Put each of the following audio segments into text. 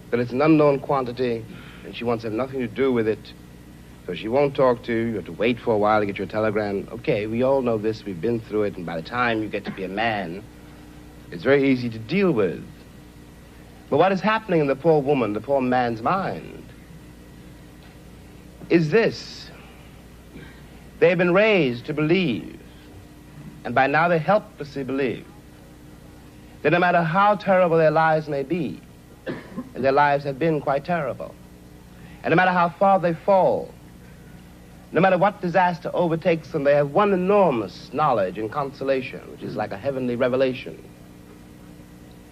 that it's an unknown quantity, and she wants to have nothing to do with it, so she won't talk to you. You have to wait for a while to get your telegram. Okay, we all know this. We've been through it, and by the time you get to be a man, it's very easy to deal with. But what is happening in the poor woman, the poor man's mind, is this. They've been raised to believe, and by now they helplessly believe, that no matter how terrible their lives may be, and their lives have been quite terrible, and no matter how far they fall, no matter what disaster overtakes them, they have one enormous knowledge and consolation, which is like a heavenly revelation.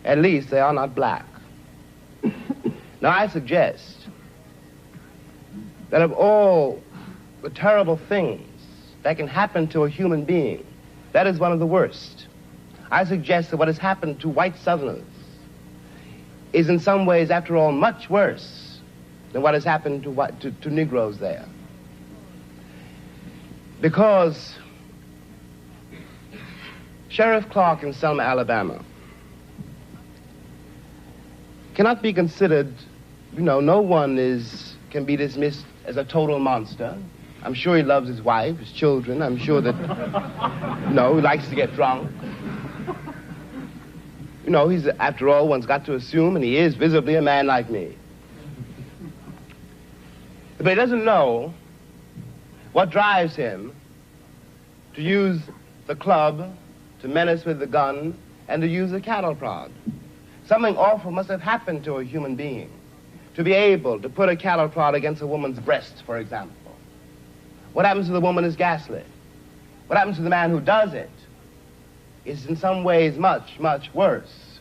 At least they are not black. Now I suggest that of all the terrible things that can happen to a human being, that is one of the worst. I suggest that what has happened to white Southerners is in some ways, after all, much worse than what has happened to Negroes there. Because Sheriff Clark in Selma, Alabama, cannot be considered, no one can be dismissed as a total monster. I'm sure he loves his wife, his children. I'm sure that, he likes to get drunk. He's, after all, one's got to assume, and he is visibly a man like me. But he doesn't know what drives him to use the club, to menace with the gun, and to use the cattle prod. Something awful must have happened to a human being to be able to put a cattle prod against a woman's breast, for example. What happens to the woman is ghastly. What happens to the man who does it is in some ways much, much worse.